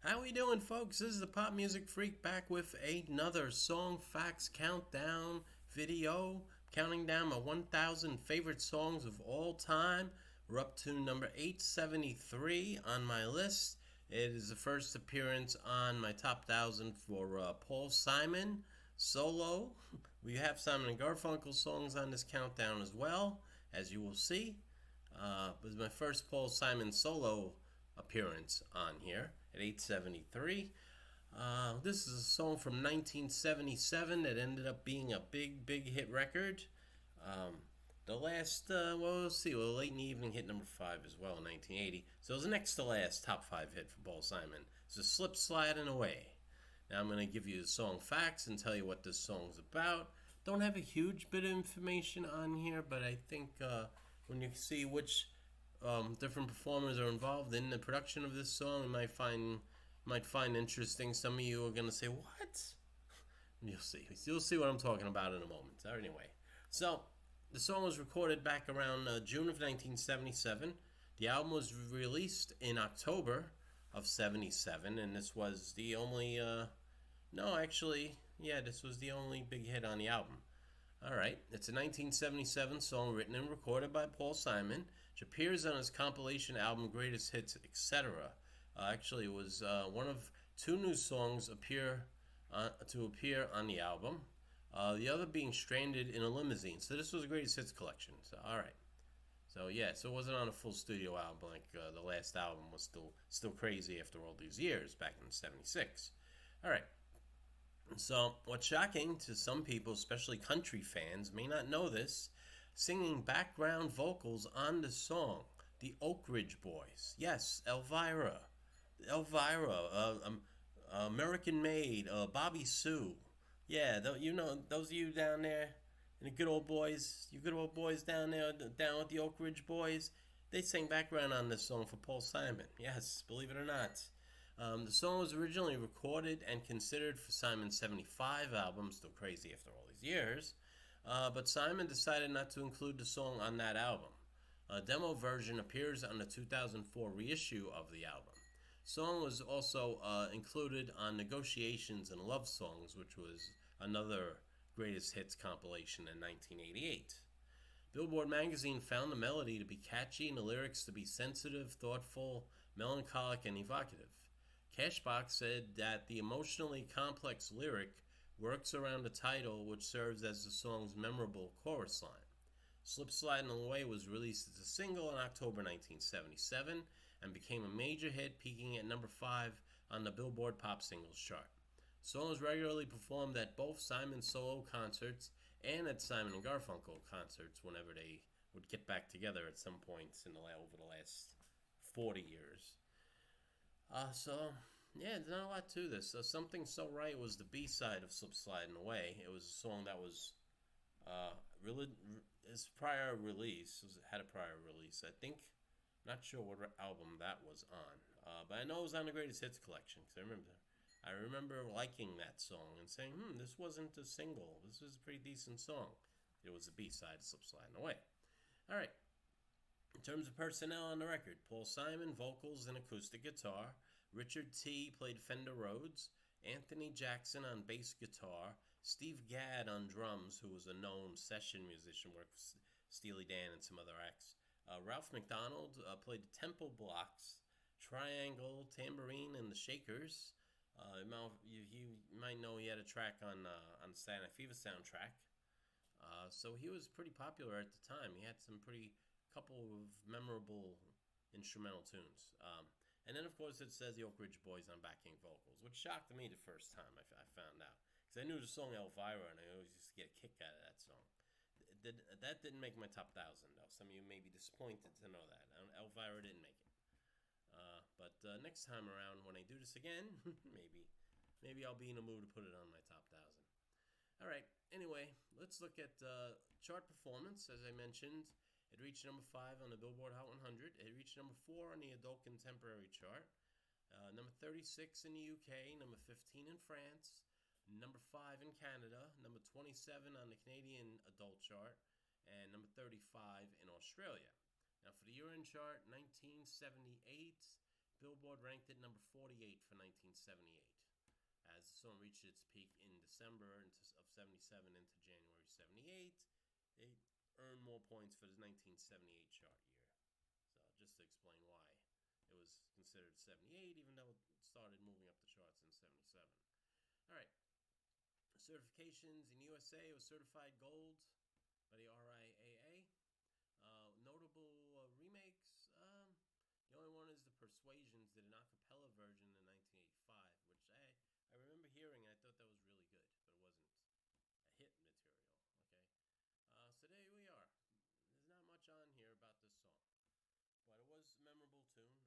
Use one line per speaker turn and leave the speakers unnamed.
How we doing, folks? This is the Pop Music Freak back with another Song Facts Countdown video, counting down my 1,000 favorite songs of all time. We're up to number 873 on my list. It is the first appearance on my top 1,000 for Paul Simon solo. We have Simon and Garfunkel songs on this countdown as well, as you will see. It was my first Paul Simon solo appearance on here at 873. This is a song from 1977 that ended up being a big hit record. The last, we'll see, late in the evening hit number 5 as well in 1980. So it was the next to last top 5 hit for Paul Simon. It's a Slip Slidin' Away. Now I'm going to give you the song facts and tell you what this song's about. Don't have a huge bit of information on here, but I think when you see which different performers are involved in the production of this song, you might find interesting. Some of you are going to say, "What?" You'll see. You'll see what I'm talking about in a moment. Anyway, so the song was recorded back around June of 1977. The album was released in October of 77, and this was the only this was the only big hit on the album. Alright, it's a 1977 song written and recorded by Paul Simon, which appears on his compilation album Greatest Hits, etc. It was one of two new songs to appear on the album, the other being Stranded in a Limousine. So this was a Greatest Hits collection. So, alright. So it wasn't on a full studio album like the last album was still crazy after all these years back in 76. Alright. So, what's shocking to some people, especially country fans, may not know this, singing background vocals on the song, the Oak Ridge Boys. Yes, Elvira, American Made, Bobby Sue. Yeah, those of you down there, and the good old boys, you good old boys down there, down with the Oak Ridge Boys, they sang background on this song for Paul Simon. Yes, believe it or not. The song was originally recorded and considered for Simon's 75 album, still crazy after all these years, but Simon decided not to include the song on that album. A demo version appears on the 2004 reissue of the album. The song was also included on Negotiations and Love Songs, which was another Greatest Hits compilation in 1988. Billboard magazine found the melody to be catchy and the lyrics to be sensitive, thoughtful, melancholic, and evocative. Cashbox said that the emotionally complex lyric works around the title, which serves as the song's memorable chorus line. Slip Slidin' Away was released as a single in October 1977 and became a major hit, peaking at number 5 on the Billboard Pop Singles chart. The song was regularly performed at both Simon solo concerts and at Simon and Garfunkel concerts whenever they would get back together at some points over the last 40 years. There's not a lot to this. Something So Right was the B-side of Slip Slidin' Away. It was a song that was its prior release, had a prior release. Not sure what album that was on, but I know it was on the Greatest Hits collection, because I remember liking that song and saying, this wasn't a single. This was a pretty decent song. It was the B-side of Slip Slidin' Away. Alright. In terms of personnel on the record, Paul Simon, vocals and acoustic guitar. Richard T. played Fender Rhodes. Anthony Jackson on bass guitar. Steve Gadd on drums, who was a known session musician, worked with Steely Dan and some other acts. Ralph McDonald played the tempo blocks, triangle, tambourine, and the shakers. You might know he had a track on the Saturday Night Fever soundtrack. So he was pretty popular at the time. He had some couple of memorable instrumental tunes. And then, of course, it says the Oak Ridge Boys on backing vocals, which shocked me the first time I found out. Because I knew the song Elvira, and I always used to get a kick out of that song. That didn't make my top 1,000, though. Some of you may be disappointed to know that. Elvira didn't make it. But next time around, when I do this again, maybe I'll be in a mood to put it on my top 1,000. All right. Anyway, let's look at chart performance. As I mentioned, it reached number 5 on the Billboard Hot 100. It reached number 4 on the Adult Contemporary chart. Number 36 in the UK. Number 15 in France. Number 5 in Canada. Number 27 on the Canadian Adult chart. And number 35 in Australia. Now for the year-end chart, 1978, Billboard ranked it number 48 for 1978. As the song reached its peak in December of 77 into January 78, they earned more points for the 1978 chart year. So just to explain why it was considered 78, even though it started moving up the charts in 77. All right. Certifications in USA, it was certified gold by the RIAA. Notable remakes. The only one is the Persuasions did an a cappella version in 1985, which I remember hearing and I thought that was really good, but it wasn't a hit material. Okay, so there we are. There's not much on here about this song, but it was a memorable tune.